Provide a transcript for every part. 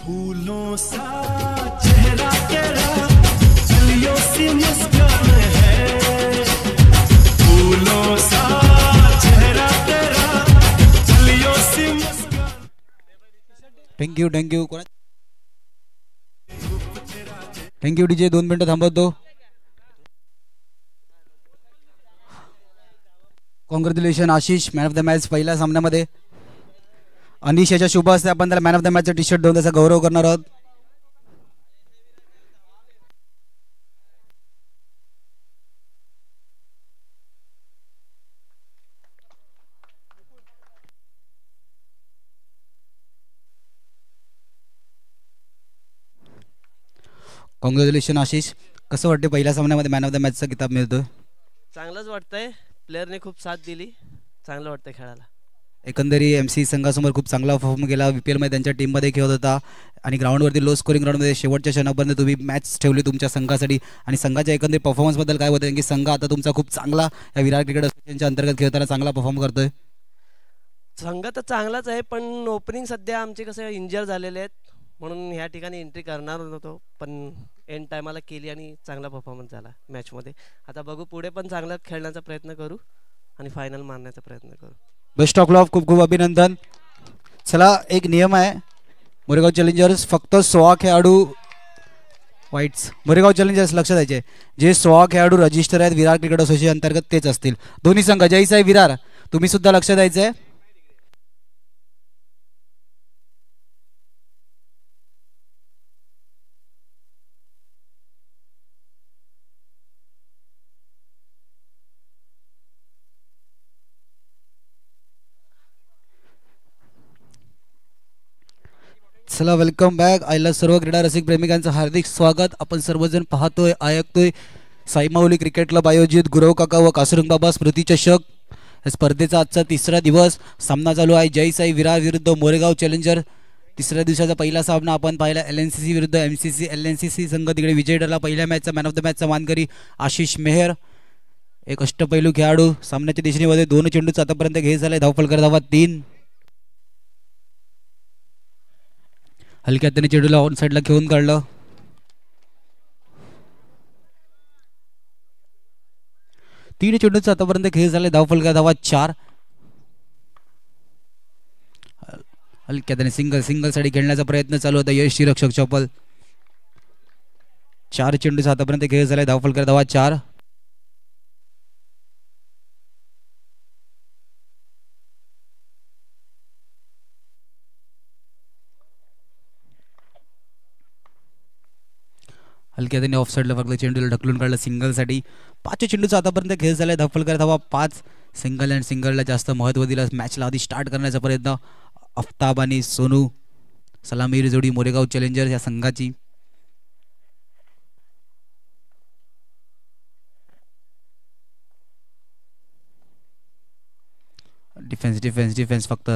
फूलों सा चेहरा तेरा चलियो सी मुस्कान है, फूलों सा चेहरा तेरा चलियो सी मुस्कान। थँक्यू थँक्यू थँक्यू डीजे 2 मिनिटं थांबवतो. Congratulation Ashish, man of the match पहिल्या सामन्यामध्ये. अनिश याच्या शुभ असते आपण त्याला मॅन ऑफ द मॅचचा टी शर्ट देऊन त्याचा गौरव करणार आहोत. कॉंग्रॅच्युलेशन आशिष. कसं वाटते पहिल्या सामन्यामध्ये मॅन ऑफ द मॅचचा किताब मिळतोय? चांगलंच वाटतंय, प्लेअरने खूप साथ दिली, चांगलं वाटतंय खेळायला. एकंदरी MC संघासमोर खूप चांगला परफॉर्म केला. VPL मध्ये त्यांच्या टीममध्ये खेळत होता आणि ग्राउंडवरती लो स्कोरिंग ग्राउंडमध्ये शेवटच्या क्षणापर्यंत तुम्ही मॅच ठेवली तुमच्या संघासाठी. आणि संघाच्या एकंदरी परफॉर्मन्सबद्दल काय होतं की संघ आता तुमचा खूप चांगला या विराट क्रिकेट असोसिएशनच्या अंतर्गत खेळताना चांगला परफॉर्म करतोय? संघ तर चांगलाच आहे, पण ओपनिंग सध्या आमचे कसं इंजर झालेले आहेत, म्हणून ह्या ठिकाणी एंट्री करणार नव्हतो, पण एंड टायमाला केली आणि चांगला परफॉर्मन्स झाला मॅचमध्ये. आता बघू, पुढे पण चांगला खेळण्याचा प्रयत्न करू आणि फायनल मारण्याचा प्रयत्न करू. बेस्ट ऑफ लक, खूप खूप अभिनंदन. चला, एक नियम आहे मोरेगाव चॅलेंजर्स, फक्त 16 खेळाडू वाईट्स. मोरेगाव चॅलेंजर्स लक्ष द्यायचे, जे 16 खेळाडू रजिस्टर आहेत विराट क्रिकेट असोसिएशन अंतर्गत तेच असतील. दोन्ही संघ जयसाई विरार तुम्ही सुद्धा लक्ष द्यायचंय. चला, वेलकम बॅक. आयला सर्व क्रीडा रसिक प्रेमिकांचं हार्दिक स्वागत. आपण सर्वजण पाहतोय ऐकतोय साई माऊली क्रिकेट क्लब आयोजित गुरव काका व कासुरंग बाबा स्मृती चषक स्पर्धेचा आजचा तिसरा दिवस. सामना चालू आहे जय साई विरार विरुद्ध मोरेगाव चॅलेंजर. तिसऱ्या दिवसाचा पहिला सामना आपण पाहिला LNCC विरुद्ध MCC. LNCC संघ तिकडे विजय ठरला. पहिल्या मॅचचा मॅन ऑफ द मॅचचा मानकरी आशिष मेहर, एक अष्टपैलू खेळाडू. सामन्याच्या दिशेमध्ये 2 चेंडूचा आतापर्यंत घेत झालाय. धावफलकर धावा 3. हलक्यात त्याने चेंडूला ऑन साईडला घेऊन काढलं. 3 चेंडूचा आतापर्यंत खेळ झाले. धावफलक धावा 4. हलक्यात त्याने सिंगल साठी खेळण्याचा प्रयत्न चालू होता. यश रक्षक चपल. 4 चेंडूचा आतापर्यंत खेळ झाले. धावफलक धावा 4. हलक्या त्याने ऑफ साईडला फक्त चेंडूला ढकलून काढलं सिंगलसाठी. 5 चेंडूचा आतापर्यंत खेळ झालाय. धावफलकर धावा 5. सिंगल अँड सिंगलला जास्त महत्त्व दिलं. मॅचला आधी स्टार्ट करण्याचा प्रयत्न आफ्ताब आणि सोनू सलामीर जोडी मोरेगाव चॅलेंजर्स या संघाची. डिफेन्स डिफेन्स डिफेन्स फक्त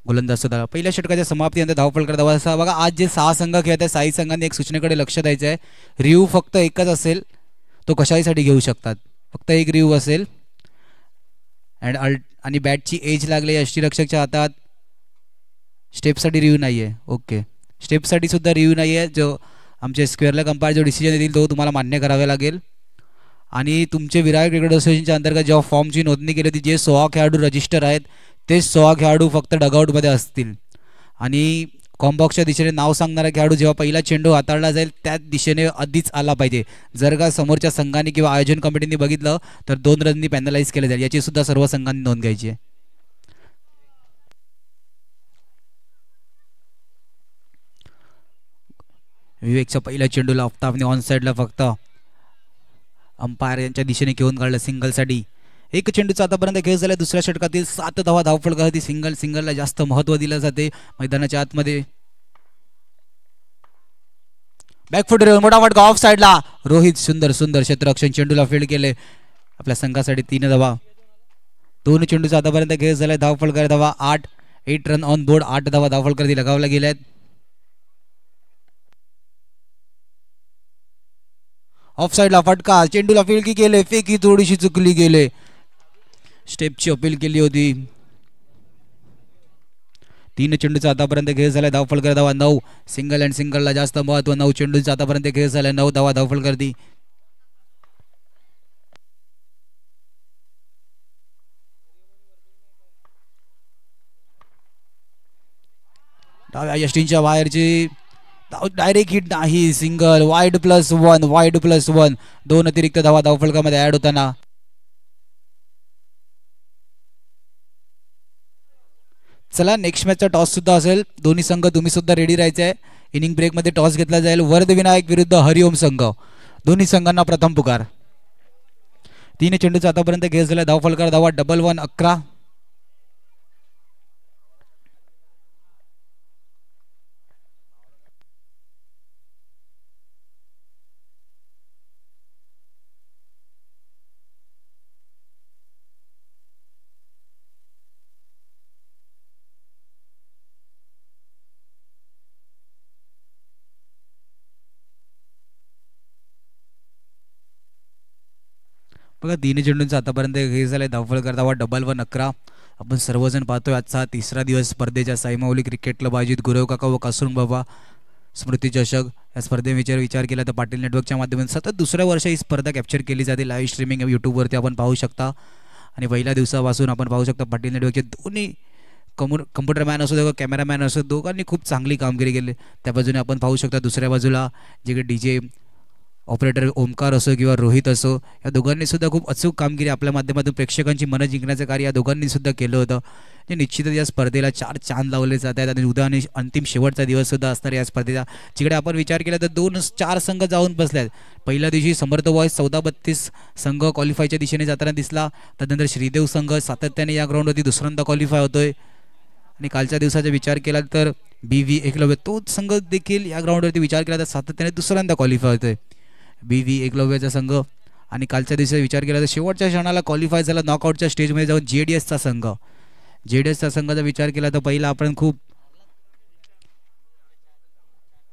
गोलंदाज सुद्धा. पहिल्या षटकाच्या समाप्तीनंतर धावफलकर धावा 6. बघा, आज जे 6 संघ खेळत आहेत साई संघाने एक सूचनेकडे लक्ष द्यायचं आहे. रिव्ह्यू फक्त एकच असेल, तो कशासाठी घेऊ शकतात. फक्त एक रिव्ह्यू असेल. आणि बॅटची एज लागली यष्टीरक्षकच्या हातात. स्टेपसाठी रिव्ह्यू नाही आहे. ओके, स्टेपसाठी सुद्धा रिव्ह्यू नाही आहे. जो आमचे स्क्वेअरला कंपायर जो डिसिजन येतील तो तुम्हाला मान्य करावे लागेल. आणि तुमचे विराट क्रिकेट असोसिएशनच्या अंतर्गत जेव्हा फॉर्मची नोंदणी केली होती, जे 16 खेळाडू रजिस्टर आहेत ते 16 खेळाडू फक्त डगआउटमध्ये असतील. आणि कॉम्बॉक्सच्या दिशेने नाव सांगणारा खेळाडू जेव्हा पहिला चेंडू हाताळला जाईल त्या दिशेने आधीच आला पाहिजे. जर का समोरच्या संघाने किंवा आयोजन कमिटीने बघितलं तर 2 रननी पॅनलाइज केले जाईल. याची सुद्धा सर्व संघांनी नोंद घ्यायची आहे. विवेकच्या पहिल्या चेंडूला आफ्ताबने ऑन साईडला फक्त अंपायर यांच्या दिशेने घेऊन काढलं सिंगलसाठी. 1 चेंडूचा आतापर्यंत खेळ झाला. दुसऱ्या षटकातील 7 धावा धावफलक होती. सिंगलला जास्त महत्त्व दिलं जाते मैदानाच्या आतमध्ये. बॅकफुट मोठा फटका ऑफ साईडला. रोहित सुंदर क्षेत्ररक्षण चेंडूला फील्ड केले. आपल्या संघासाठी 3 धावा. 2 चेंडूचा आतापर्यंत खेळ झालाय. धावफलक धावा 8. 8 रन ऑन बोर्ड. 8 धावा धावफलक लगावल्या गेल्यात. ऑफ साईडला फटका. चेंडूला फील्ड केले. फेकी थोडीशी चुकली गेले. स्टेपची अपील केली होती. 3 चेंडूचा आतापर्यंत खेळ झाला. धावफलकर धावा 9. सिंगल अँड सिंगलला जास्त महत्व. 9 चेंडूचा आतापर्यंत खेळ झाला. 9 धावा धावफलकर. डाव्या यष्टींच्या बाहेरची डायरेक्ट हिट नाही. सिंगल. वाईड +1. वाईड +1. 2 अतिरिक्त धावा धावफलकामध्ये ऍड होताना. चला नेक्स्ट मॅचचा टॉस सुद्धा असेल. दोन्ही संघ तुम्ही सुद्धा रेडी राहायचे आहे. इनिंग ब्रेक मध्ये टॉस घेतला जाईल. वरदविनायक विरुद्ध हरिओम संघ. दोन्ही संघांना प्रथम पुकार. 3 चेंडूचा आतापर्यंत खेळ झाला. धावफलकर धावा 11 11. बघा 3 चेंडूंचा आतापर्यंत खेळ झालाय. धावफलकर धावा 11 11. आपण सर्वजण पाहतोय आजचा 3रा दिवस स्पर्धेच्या साईमाऊली क्रिकेट क्लब आयोजित गुरव काका व कासुंग बाबा स्मृती चषक या स्पर्धेविषयी विचार केला तर पाटील नेटवर्कच्या माध्यमातून सतत दुसऱ्या वर्षी ही स्पर्धा कॅप्चर केली जाते. लाईव्ह स्ट्रीमिंग यूट्यूबवरती आपण पाहू शकता. आणि पहिल्या दिवसापासून आपण पाहू शकता पाटील नेटवर्कचे दोन्ही कम्प्युटर मॅन असो किंवा कॅमेरामॅन असो दोघांनी खूप चांगली कामगिरी केली. त्या बाजूने आपण पाहू शकता दुसऱ्या बाजूला जे DJ ऑपरेटर ओमकार असो किंवा रोहित असो या दोघांनी सुद्धा खूप अचूक कामगिरी आपल्या माध्यमातून प्रेक्षकांची मनं जिंकण्याचं कार्य या दोघांनी सुद्धा केलं होतं. जे निश्चितच या स्पर्धेला 4 चांद लावले जात आहेत. आणि उद्या आणि अंतिम शेवटचा दिवस सुद्धा असणार या स्पर्धेचा. जिकडे आपण विचार केला तर 4 संघ जाऊन बसले आहेत. पहिल्या दिवशी समर्थ बॉयज 14-32 संघ क्वालिफायच्या दिशेने जाताना दिसला. त्यानंतर श्रीदेव संघ सातत्याने या ग्राउंडवरती दुसऱ्यांदा क्वालिफाय होतोय. आणि कालच्या दिवसाचा विचार केला तर BV एकलव्य तोच संघ देखील या ग्राउंडवरती विचार केला तर सातत्याने दुसऱ्यांदा क्वालिफाय होतोय. BV एकलव्याचा संघ. आणि कालच्या दिवसाचा विचार केला तर शेवटच्या क्षणाला क्वालिफाय झाला नॉकआउटच्या स्टेजमध्ये जाऊन JDSचा संघ. JDSचा संघाचा विचार केला तर पहिला आपण खूप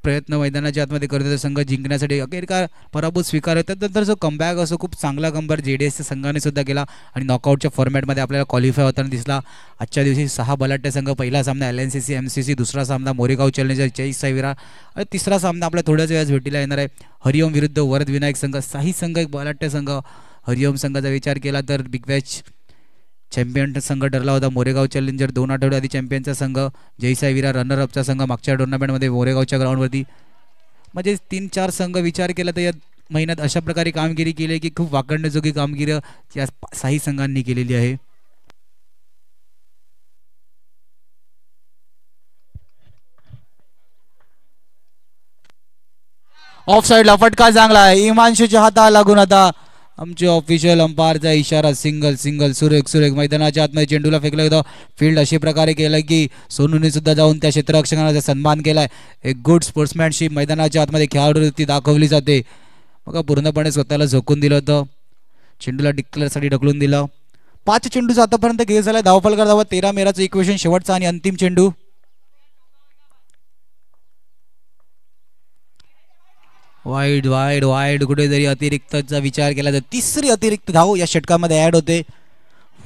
प्रयत्न मैदानाच्या आतमध्ये करत होता संघ जिंकण्यासाठी. अखेरकार पराभूत स्वीकारत. त्यानंतर जो कमबॅक असो खूप चांगला कमबॅक JDSच्या संघाने सुद्धा केला. आणि नॉकआउटच्या फॉर्मॅटमध्ये आपल्याला क्वालिफाय होताना दिसला. आजच्या दिवशी 6 बलाढ्य संघ. पहिला सामना LNCC MCC. दुसरा सामना मोरेगाव चॅलेंजर जय साईविरा. आणि तिसरा सामना आपल्या थोड्याच वेळात भेटीला येणार आहे हरिओम विरुद्ध वरदविनायक संघ. 6 संघ एक बलाढ्य संघ. हरिओम संघाचा विचार केला तर बिग बॅच चॅम्पियन संघ ठरला होता. मोरेगाव चॅलेंजर 2 आठवडे आधी चॅम्पियनचा संघ. जयसाई विरा रनरअपचा संघ मागच्या टुर्नामेंटमध्ये मोरेगावच्या ग्राउंडवरती. म्हणजे 3-4 संघ विचार केला तर या महिन्यात अशा प्रकारे कामगिरी केली की खूप वाकडण्याजोगी कामगिरी या 6 संघांनी केलेली आहे. ऑफ साईडला फटका चांगला आहे. इमांशूच्या हाताला लागून आता आमचे ऑफिशियल अंपायरचा इशारा. Single single. सुरेख सुरेख. मैदानाच्या आतमध्ये चेंडूला फेकलं होतं. फील्ड अशी प्रकारे केलं की सोनूने सुद्धा जाऊन त्या क्षेत्ररक्षकाचा सन्मान केलाय. एक गुड स्पोर्ट्समॅनशिप मैदानाच्या आतमध्ये खेळाडूवरती दाखवली जाते. बघा पूर्णपणे स्वतःला झोकून दिलं होतं. चेंडूला डिक्लेअरसाठी ढकलून दिलं. 5 चेंडूचा आतापर्यंत खेळ झाला. धावफलकर धावा 13 मेराचं इक्वेशन शेवटचा आणि अंतिम चेंडू. Wide wide wide. कुठेतरी अतिरिक्तचा विचार केला तर 3री अतिरिक्त धाव या षटकामध्ये ऍड होते.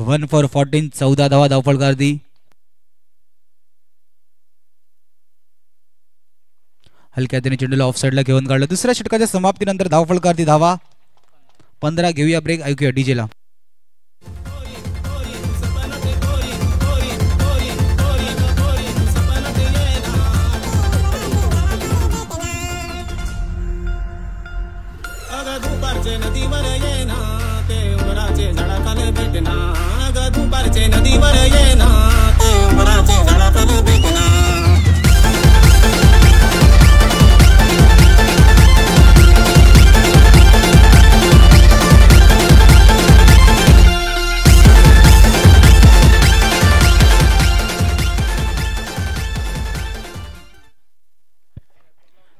1 for 14. 14 धावा धावफलकार दी. हलक्या त्याने चेंडूला ऑफ साईडला घेऊन काढलं. दुसऱ्या षटकाच्या समाप्तीनंतर धावफलकार दी धावा 15. घेऊया ब्रेक. ऐकूया डीजेला. नदीवर येना ते उमराचे झाडाखाली भेटना. ग दुपारचे नदीवर येना ते उमराचे झाडाखाली भेटना.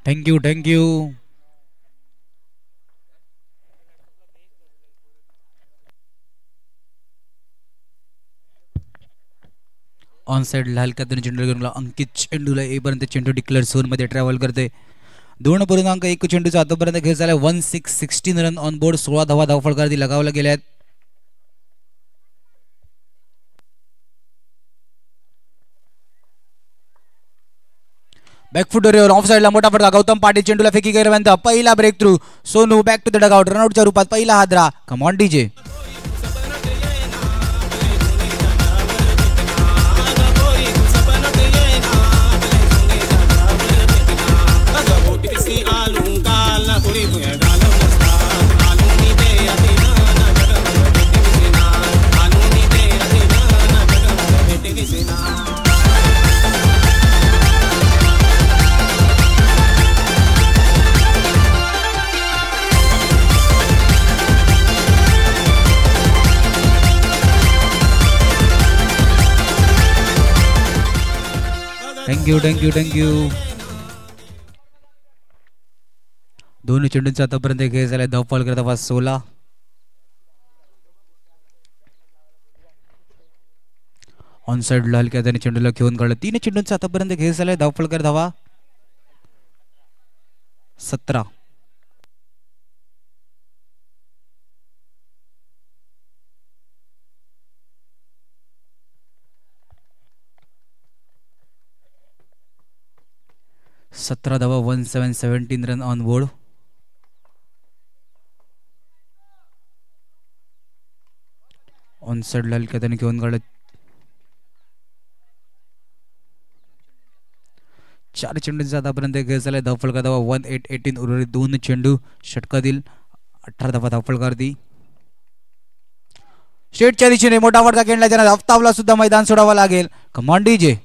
Thank you thank you. ऑन साइड हलक्या चेंडू अंकित चेंडूला येईपर्यंत चेंडू डिक्लेअर झोनमध्ये ट्रॅव्हल करते. 2.1 चेंडूचा आतापर्यंत खेळ झाला. 16 रन ऑन बोर्ड. 16 धावा धावफलकार लगावल्या गेल्या आहेत. बॅकफुटवर ऑफ साईडला मोठा फटका गौतम पाटील चेंडूला फेकी केल्यानंतर पहिला break through Sonu back to the dugout रनआउटच्या रूपात पहिला हादरा कम ऑन डीजे थँक्यू दोन्ही चेंडूंचा आतापर्यंत खेळ झालाय धावफल करत धावा 16 ऑन साइडला हलक्या त्याने चेंडूला घेऊन काढलं 3 चेंडूंचा आतापर्यंत खेळ झालाय धावफल करत धावा 17 17 धावा 17 run on board on side हलक्या त्याने घेऊन काढलं 4 चेंडूंचा आतापर्यंत खेळ झालाय धावफलका धावा 18 उर्वरित 2 चेंडू षटकातील 18 धावा धावफलकारती स्टेटच्या दिशेने मोठा फटका खेळला त्यांना हफ्तावला सुद्धा मैदान सोडावं लागेल कमान डीजे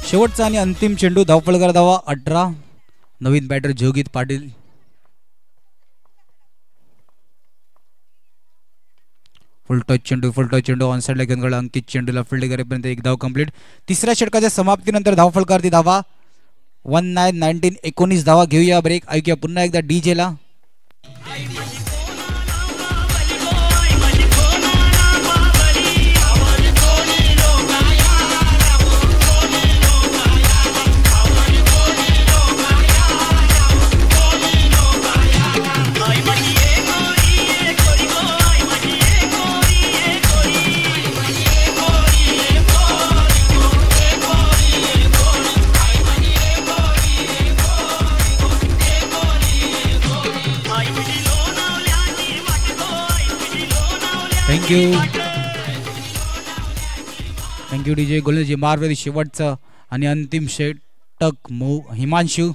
शेवटचा आणि अंतिम चेंडू धावफलकार धावा 18 नवीन बॅटर जोगित पाटील फुल टच चेंडू ऑन साइडला घेऊन गेला अंकित चेंडूला फील्ड करेपर्यंत एक धाव कंप्लीट तिसऱ्या षटकाच्या समाप्तीनंतर धावफलकारती धावा 19 धावा घेऊया ब्रेक ऐकूया पुन्हा एकदा डीजे ला थँक्यू डीजे गोलजी मारवेदी शेवटचं आणि अंतिम षटक हिमांशू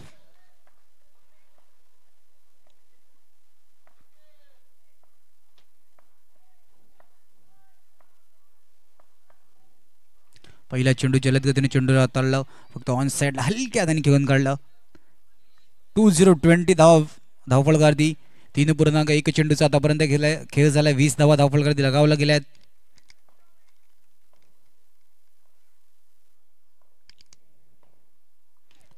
पहिला चेंडू जलद गतीने चेंडूला हाताळलं फक्त ऑन साइडला हलक्या त्याने घेऊन काढलं 20 धावफलकारती 3.1 चेंडूचा आतापर्यंत खेळ झाला 20 धावा धावफलकारती लगावला गेल्यात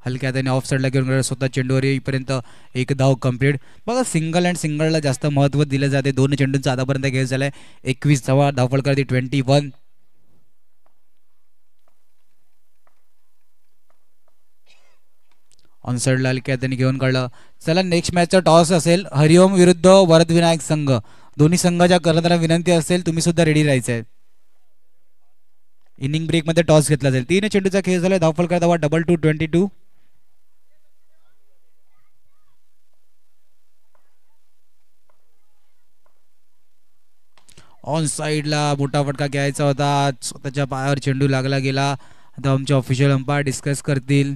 हलक्या त्याने ऑफ साइडला घेऊन स्वतः चेंडूवर येईपर्यंत एक धाव कंप्लीट बघा सिंगल अँड सिंगलला जास्त महत्व दिलं जाते 2 चेंडूंचा आतापर्यंत खेळ झालाय 21 धावा धावफलकारती 21 ऑन साइडला हलक्या त्यांनी घेऊन काढलं चला नेक्स्ट मॅचचा टॉस असेल हरिओम विरुद्ध वरदविनायक संघ दोन्ही संघाच्या कर्णधारांना विनंती असेल तुम्ही सुद्धा रेडी राहायचंय इनिंग ब्रेक मध्ये टॉस घेतला जाईल 3 चेंडूचा खेळ झाला धावफलकार धावा 22 ऑन साइडला मोठा फटका घ्यायचा होता स्वतःच्या पायावर चेंडू लागला गेला आता आमचे ऑफिशियल अंपायर डिस्कस करतील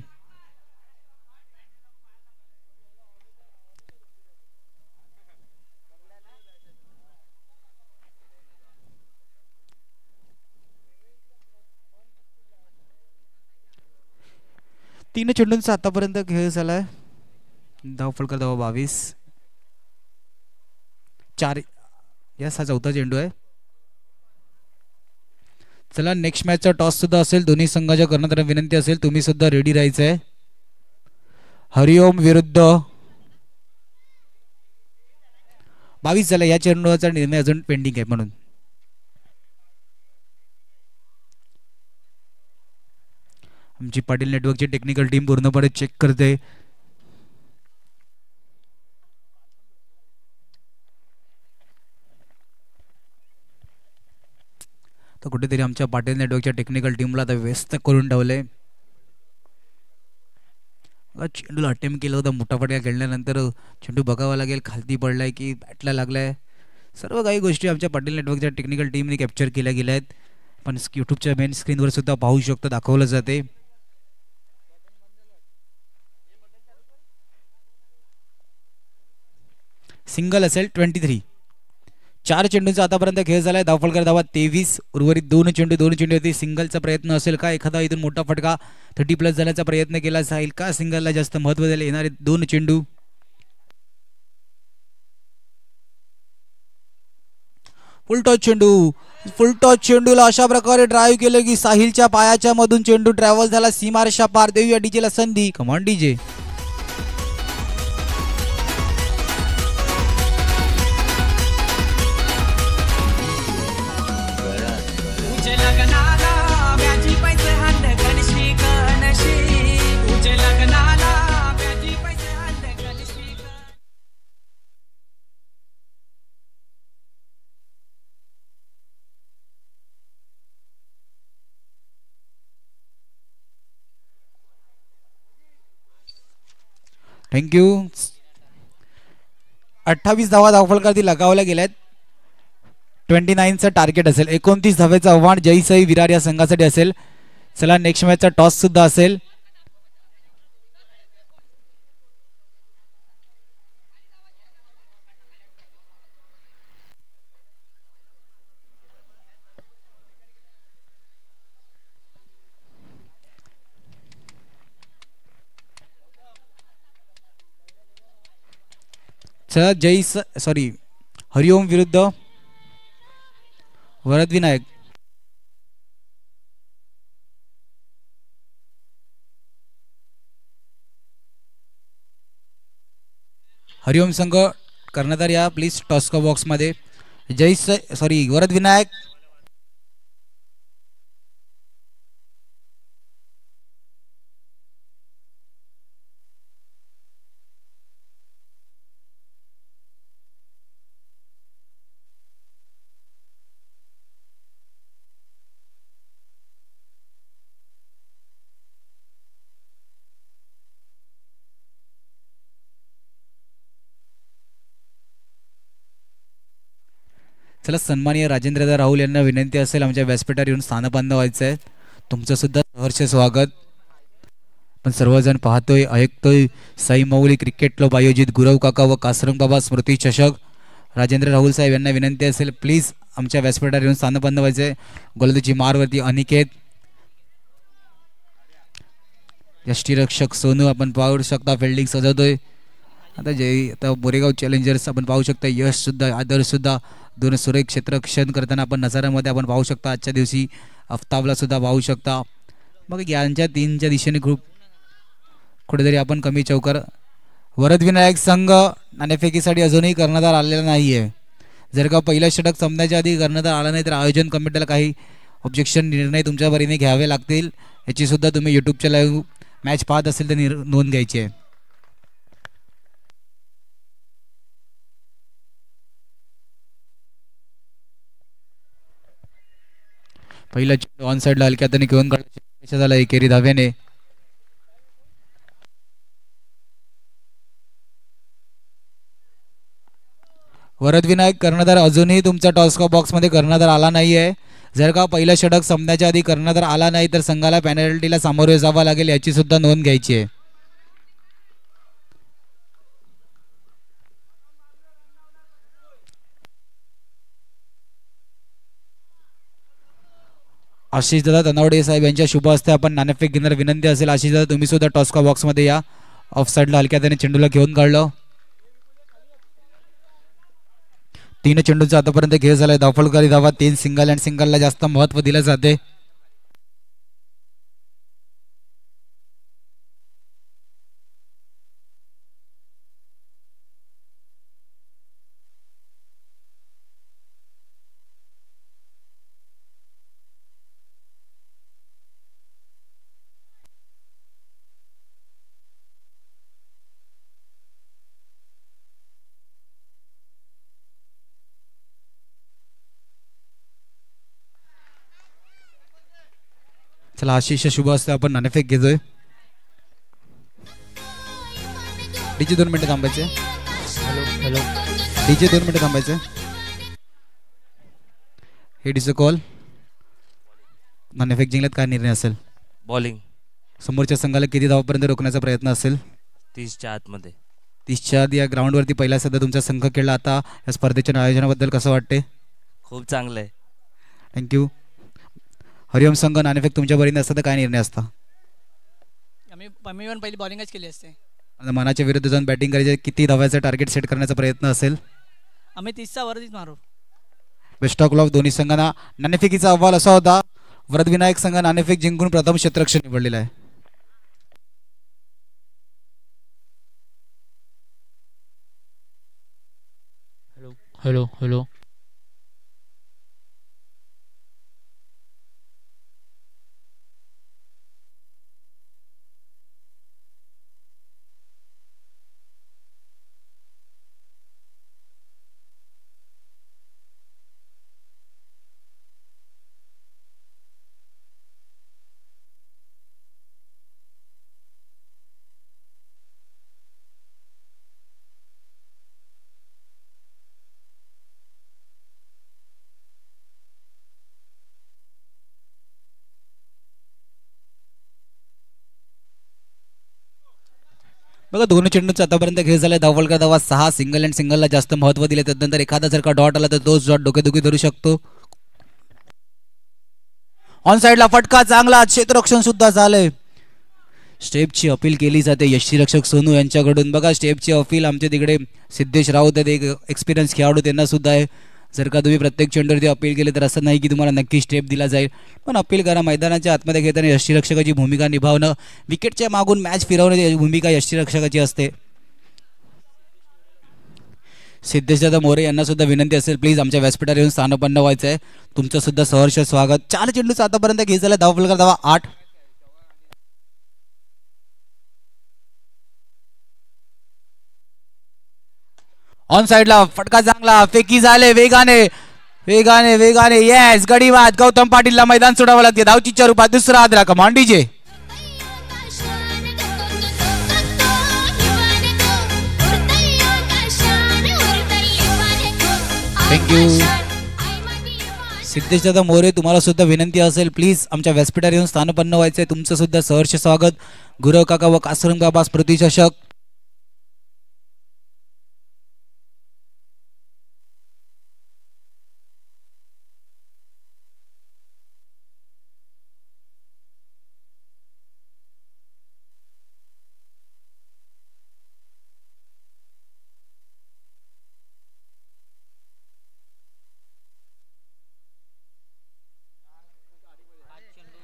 तीन चेंडूंचा आतापर्यंत खेळ झालाय धावफलकार धावा 22 4 यस हा चौथा चेंडू आहे चला नेक्स्ट मॅचचा टॉस सुद्धा असेल दोन्ही संघाच्या कर्णधारांना विनंती असेल तुम्ही सुद्धा रेडी राहायचंय हरिओम विरुद्ध 22 झाला. या चेंडूचा निर्णय अजून पेंडिंग आहे म्हणून. आमची पाटील नेटवर्कची टेक्निकल टीम पूर्णपणे चेक करते. तर कुठेतरी आमच्या पाटील नेटवर्कच्या टेक्निकल टीमला आता व्यस्त करून ठेवले. चेंडूला अटेम्प्ट केलं होतं, मोठा फटका खेळल्यानंतर चेंडू बघावा लागेल खालती पडलाय की बॅटला लागलाय. सर्व काही गोष्टी आमच्या पाटील नेटवर्कच्या टेक्निकल टीमने कॅप्चर केल्या गेल्या आहेत. पण यूट्यूबच्या मेन स्क्रीनवर सुद्धा पाहू शकतो, दाखवलं जाते. सिंगल असेल 23. 4 चेंडूंचा आतापर्यंत खेळ झालाय. धावफलकर धावा 23. उर्वरित 2 चेंडू होते. सिंगलचा प्रयत्न असेल का, एखादा इथून मोठा फटका 30+ जाण्याचा प्रयत्न केला जाईल का, सिंगलला जास्त महत्त्व द्यायला येणारे 2 चेंडू. फुल टॉस चेंडूला अशा प्रकारे ड्राईव्ह केलं की साहिलच्या पायाच्या मधून चेंडू ट्रॅव्हल झाला सीमारेषा पार. देऊया डीजेला संधी. कमान डीजे. थँक्यू. 28 धावा धावफलकावरती लगावल्या गेल्यात. 29चं टार्गेट असेल. 29 धावेचं आव्हान जय साई विरार या संघासाठी असेल. चला नेक्स्ट मॅचचा टॉस सुद्धा असेल. हरिओम विरुद्ध वरद विनायक. हरिओम संघ कर्णधार या प्लीज टॉस्क बॉक्स मध्ये. वरद विनायक. चला सन्माननीय राजेंद्रदा राहुल यांना विनंती असेल आमच्या व्यासपीठावर येऊन स्थानबंध व्हायचं आहे. तुमचं सुद्धा सहर्ष स्वागत. पण सर्वजण पाहतोय ऐकतोय साई माऊली क्रिकेट क्लब आयोजित गुरव काका व कासरंग बाबा स्मृती चषक. राजेंद्र राहुल साहेब यांना विनंती असेल प्लीज आमच्या व्यासपीठावर येऊन स्थानबंध व्हायचंय. गोलंदाजी मारवरती अनिकेत. यष्टीरक्षक सोनू आपण पाहू शकता फिल्डिंग सजवतोय. आता बोरेगाव चॅलेंजर्स आपण पाहू शकता. यश सुद्धा आदर्श सुद्धा दोन सुरेख क्षेत्ररक्षण करताना आपण नजाऱ्यामध्ये आपण पाहू शकता. आजच्या दिवशी अफ्ताबला सुद्धा पाहू शकता. मग यांच्या 3च्या दिशेने खूप कुठेतरी आपण कमी चौकार. वरद विनायक संघ नाणेफेकीसाठी अजूनही कर्णधार आलेला नाहीये. जर का पहिला षटक संपण्याच्या आधी कर्णधार आला नाही तर आयोजन कमिटीला काही ऑब्जेक्शन निर्णय तुमच्या परीने घ्यावे लागतील. याची सुद्धा तुम्ही यूट्यूबच्या लाईव्ह मॅच पाहत असेल तर नोंद घ्यायची आहे. पहिला चेंडू ऑन साईडला हलक्या हाताने घेऊन काढला झाला एकेरी धाव्याने. वरद विनायक कर्णधार अजूनही तुमच्या टॉस्क बॉक्स मध्ये कर्णधार आला नाहीये. जर का पहिला षटक संपण्याच्या आधी कर्णधार आला नाही तर संघाला पेनल्टीला सामोरे जावं लागेल. याची सुद्धा नोंद घ्यायची आहे. आशिष दादा तनावडे साहेब यांच्या शुभ हस्ते आपण नाणेफेक घेणार विनंती असेल. आशिष दादा तुम्ही सुद्धा टॉस्का बॉक्स मध्ये या. ऑफ साईडला हलक्या त्याने चेंडूला घेऊन काढलं. 3 चेंडूचा आतापर्यंत खेळ झालाय. धावफलकारी धावा 3 सिंगल अँड सिंगलला जास्त महत्व दिलं जाते. चला आशिष शुभ असते आपण नाणेफेक घेतोय. डीजे 2 मिनिटं थांबायचे. हॅलो डीजे 2 मिनिटं थांबायचे. Hit is a call. नाणेफेक जिंकल्यात काय निर्णय असेल? बॉलिंग. समोरच्या संघाला किती धावापर्यंत रोखण्याचा प्रयत्न असेल? 30च्या आतमध्ये. 30च्या आत या ग्राउंडवरती पहिला सध्या तुमचा संघ खेळला. आता या स्पर्धेच्या आयोजनाबद्दल कसं वाटते? खूप चांगलं आहे. थँक्यू. हरिओम संघ नाणेफेक तुमच्या बरीने असता तर काय निर्णय असता? आम्ही पण पहिली बॉलिंगच केली असते. आता मनाच्या विरुद्ध जाऊन बॅटिंग करायचे. किती धावायचा टार्गेट सेट करण्याचा प्रयत्न असेल? आम्ही 30च्या वरतीच मारू. बेस्ट ऑफ लक दोन्ही संघांना. नाणेफेकीचा अहवाल असा होता, वरदविनायक संघ नाणेफेक जिंकून प्रथम क्षेत्ररक्षक निवडलेला आहे. Hello hello. बघा दोन्ही चेंडूंचा आतापर्यंत खेळ झाला. धावफलका धावा 6. सिंगल अँड सिंगलला जास्त महत्व दिले. त्यानंतर एखादा जर का डॉट आला तर तोच डॉट डोकेदुखी धरू शकतो. ऑन साइडला फटका चांगला. क्षेत्ररक्षण सुद्धा झालंय. स्टेपची अपील केली जाते यष्टीरक्षक सोनू यांच्याकडून. बघा स्टेपची अपील आमच्या तिकडे सिद्धेश राऊत आहेत, एक एक्सपिरियन्स खेळाडू, त्यांना सुद्धा आहे. जर का तुम्ही प्रत्येक चेंडूवरती अपील केले तर असं नाही की तुम्हाला नक्की स्टेप दिला जाईल, पण अपील करा. मैदानाच्या आतमध्ये खेळताना यष्टीरक्षकाची भूमिका निभावणं, विकेटच्या मागून मॅच फिरवण्याची भूमिका यष्टीरक्षकाची असते. सिद्धेशदादा मोरे यांना सुद्धा विनंती असेल, प्लीज आमच्या व्यासपीठावर येऊन स्थानपन्न व्हायचं आहे. तुमचं सुद्धा सहर्ष स्वागत. 4 चेंडूचा आतापर्यंत खेळ झाला. धावफलक धावा 8. ऑन साइडला फटका चांगला. फेकी झाले वेगाने वेगाने वेगाने. येस गडीबाद. गौतम पाटीलला मैदान सोडावं लागते धावचीच्या रूपात. दुसरा आदरा कमांड डीजे. थँक्यू. सिद्धेशदादा मोरे तुम्हाला सुद्धा विनंती असेल, प्लीज आमच्या व्यासपीठावर येऊन स्थानपन्न व्हायचंय. तुमचं सुद्धा सहर्ष स्वागत. गुरव काका व कासरंग बाबा स्मृती चषक.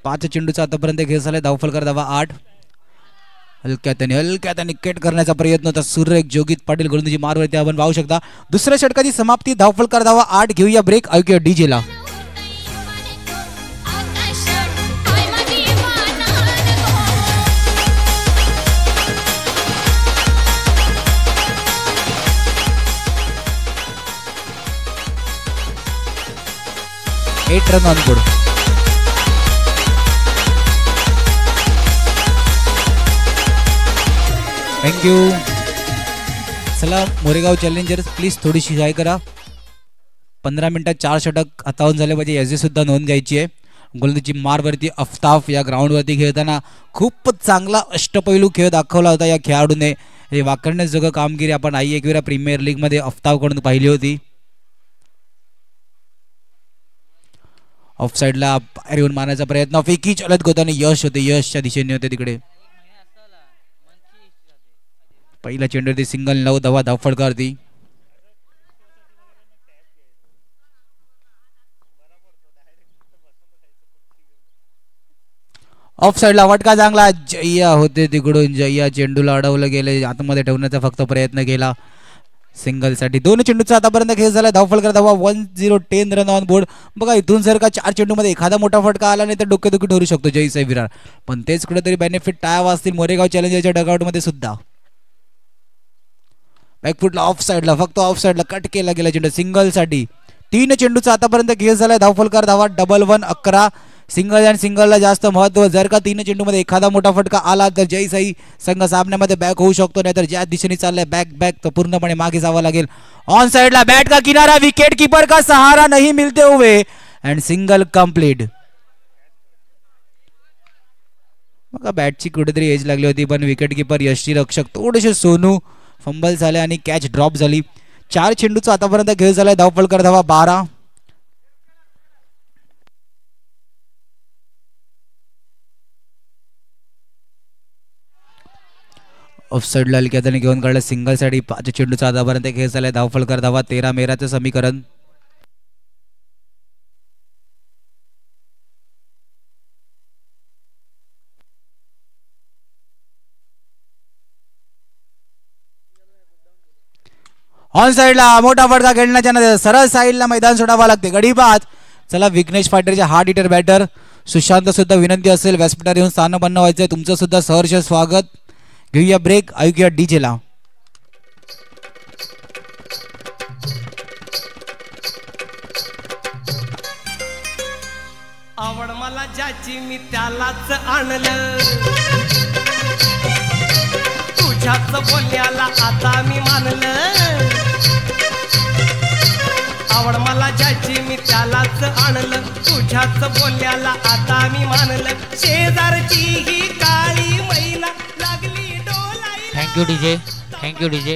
पाच चेंडूचा आतापर्यंत खेळ झालाय. धावफलक धावा 8. हलक्यात केट करण्याचा प्रयत्न होता. सुरेख जोगित पाटील गोलंदाजी मारवरती आपण पाहू शकता. दुसऱ्या षटकाची समाप्ती. धावफलक धावा 8. घेऊया ब्रेक. ऐकूया डीजे ला. Eight run on board. Thank you. चला मोरेगाव चॅलेंजर्स प्लीज थोडीशी काय करा. 15 मिनिटात 4 षटक हातावून झाले पाहिजे याची सुद्धा नोंद घ्यायची आहे. गोलंदाजी मारवरती अफ्ताफ या ग्राउंडवरती खेळताना खूपच चांगला अष्टपैलू खेळ दाखवला होता या खेळाडूने. हे वाकडण्याजोगं कामगिरी आपण एक वेळा प्रीमियर लीग मध्ये अफ्ताफकडून पाहिली होती. ऑफ साइडला बाहेर येऊन मारण्याचा प्रयत्न. फेकी चालत गोताने यश होते. यशच्या दिशेने होते तिकडे. पहिला चेंडूवरती सिंगल. 9 धावा धावफलकावरती. ऑफ साइडला फटका चांगला. जय्या होते तिकडून. जय्या चेंडूला अडवलं गेले. आतमध्ये ठेवण्याचा फक्त प्रयत्न केला सिंगल साठी. 2 चेंडूचा आतापर्यंत खेळ झाला. धावफलक धावा 10. Run on board. बघा इथून जर का 4 चेंडूमध्ये एखादा मोठा फटका आला नाही तर डोकेदुखी ठरू शकतो जयसाई विरार, पण तेच कुठेतरी बेनिफिट टाळावा असतील मोरेगाव चॅलेंजरच्या डगआउट मध्ये सुद्धा. बॅकफुटला ऑफ साइडला फक्त ऑफ साइडला कट केला गेला चेंडू सिंगल साठी. 3 चेंडूचा आतापर्यंत खेळ झालाय. धावफलकार धावा 11. सिंगल अँड सिंगलला जास्त महत्व. जर का 3 चेंडूमध्ये एखादा मोठा फटका आला तर जय साई संघ सामन्यामध्ये बॅक होऊ शकतो, नाहीतर ज्या दिशेने चाललाय बॅक तर पूर्णपणे मागे जावं लागेल. ऑन साइडला बॅट का किनारा, विकेट कीपर का सहारा नहीं मिलते हुए अँड सिंगल कंप्लीट. बघा बॅटची कुठेतरी एज लागली होती, पण विकेट किपर यष्टीरक्षक थोडेसे सोनू फंबल झाले आणि कॅच ड्रॉप झाली. 4 चेंडूचा आतापर्यंत खेळ झालाय. धावफलकर धावा 12. ऑफसाईडला हलक्या त्याने घेऊन काढलं सिंगल साठी. 5 चेंडूचा आतापर्यंत खेळ झालाय. धावफलकर धावा 13. मेराचं समीकरण. ऑन साइडला मोठा फटका खेळण्याच्या नंतर सरळ साइडला मैदान सोडावं लागते. गडी बाद. चला विघ्नेश पाटीलचे हार्ड हिटर बॅटर सुशांत सुद्धा विनंती असेल व्यासपीठावर येऊन स्थानबन्न व्हायचंय. तुमचं सुद्धा सहर्ष स्वागत. घेऊया ब्रेक, ऐकूया डीजे ला. आवड मला ज्याची मी त्यालाच आणलं, तुझ्याच बोलण्याला आता मी मानलं. आवड मला ज्याची मी त्यालाच आणलं, तुझ्याच बोलण्याला आता मी मानलं. शेजारची ही काळी मैना लागली डोलायला. Thank you DJ, thank you DJ.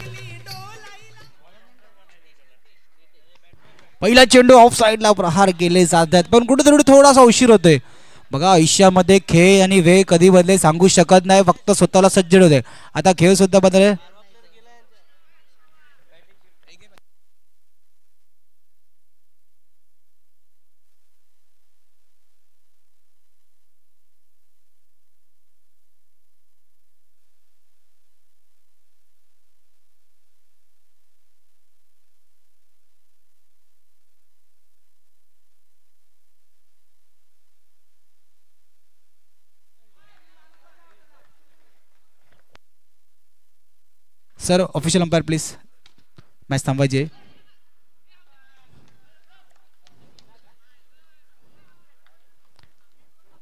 पहिला चेंडू ऑफ साइडला प्रहार केले जातात, पण कुठेतरी थोडासा उशीर होतोय. बघा आयुष्यामध्ये खेळ आणि वेळ कधी बदले सांगू शकत नाही, फक्त स्वतःला सज्ज होते. आता खेळ सुद्धा बदलेल. Sir official umpire please match थांबवायची.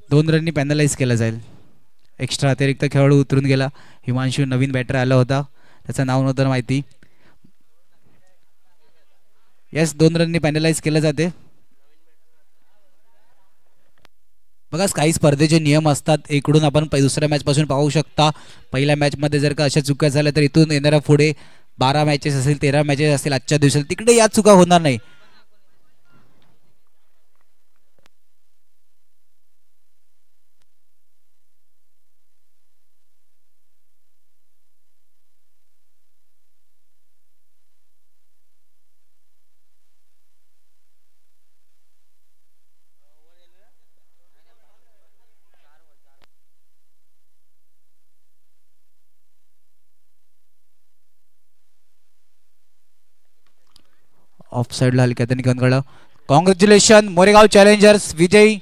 2 रननी पॅनलाइज केला जाईल. एक्स्ट्रा अतिरिक्त खेळाडू उतरून गेला. हिमांशू नवीन बॅटर आला होता, त्याचं नाव नव्हतं माहिती. येस 2 रननी पॅनलाइज केलं जाते. बघा काही स्पर्धेचे नियम असतात, इकडून आपण दुसऱ्या मॅच पासून पाहू शकता. पहिल्या मॅच मध्ये जर का अशा चुका झाल्या तर इथून येणाऱ्या पुढे 12 मॅचेस असतील, 13 मॅचेस असतील आजच्या दिवसाला, तिकडे या चुका होणार नाही. ऑफ साइडला हलक्या त्यांनी घेऊन काढलं. कॉंग्रॅच्युलेशन मोरेगाव चॅलेंजर्स विजयी.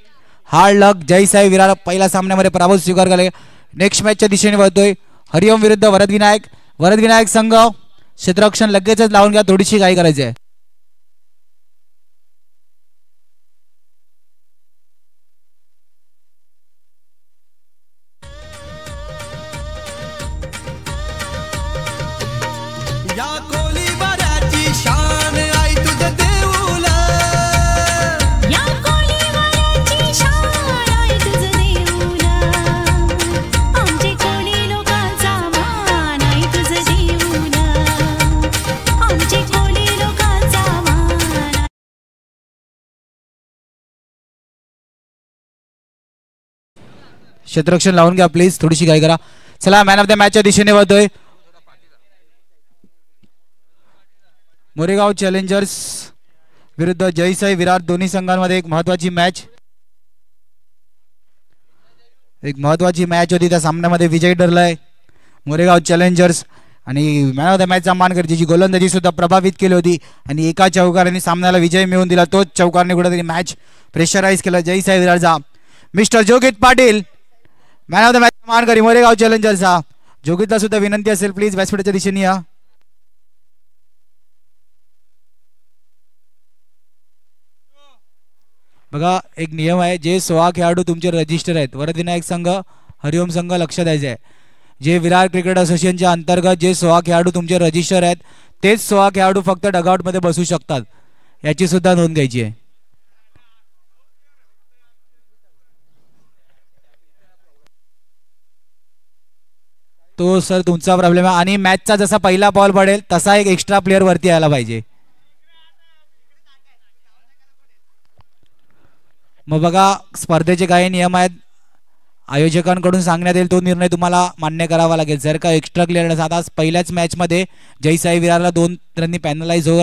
Hard luck. जय साई विरार पहिल्या सामन्यामध्ये पराभव स्वीकार केले. नेक्स्ट मॅचच्या दिशेने वळतोय. हरिओम विरुद्ध वरद विनायक. वरद विनायक संघ क्षेत्ररक्षण लगेचच लावून घ्या, थोडीशी घाई करायची आहे. क्षेत्ररक्षण लावून घ्या प्लीज, थोडीशी घाई करा. चला मॅन ऑफ द मॅचच्या दिशेने वळतोय. मोरेगाव चॅलेंजर्स विरुद्ध जय साई विरार दोन्ही संघांमध्ये एक महत्वाची मॅच होती. त्या सामन्यामध्ये विजय ठरलाय मोरेगाव चॅलेंजर्स आणि मॅन ऑफ द मॅचचा मानकरी जी गोलंदाजी सुद्धा प्रभावित केली होती आणि एका चौकाराने सामन्याला विजय मिळवून दिला. तोच चौकारने कुठेतरी मॅच प्रेशराईज केला जय साई विरारचा. Mister Jogit Patil man of the match मानकरी मोरेगाव चॅलेंजर्सचा. जोगितला सुद्धा विनंती असेल प्लीज व्यासपीठाच्या दिशेने या. बघा एक नियम आहे, जे 16 खेळाडू तुमचे रजिस्टर आहेत वरदविनायक संघ हरिओम संघ लक्ष द्यायचे आहे. जे विरार क्रिकेट असोसिएशनच्या अंतर्गत जे 16 खेळाडू तुमचे रजिस्टर आहेत तेच 16 खेळाडू फक्त डगआउटमध्ये बसू शकतात, याची सुद्धा नोंद घ्यायची आहे. तो सर तुमचा प्रॉब्लेम आहे. आणि मॅचचा जसा पहिला बॉल पडेल तसा एक एक्स्ट्रा प्लेअर वरती यायला पाहिजे. मग बघा स्पर्धेचे काही नियम आहेत, आयोजकांकडून सांगण्यात येईल तो निर्णय तुम्हाला मान्य करावा लागेल. जर का एक्स्ट्रा प्लेअर आता पहिल्याच मॅचमध्ये जयसाई विरारला 2 रननी पॅनलाइज होऊ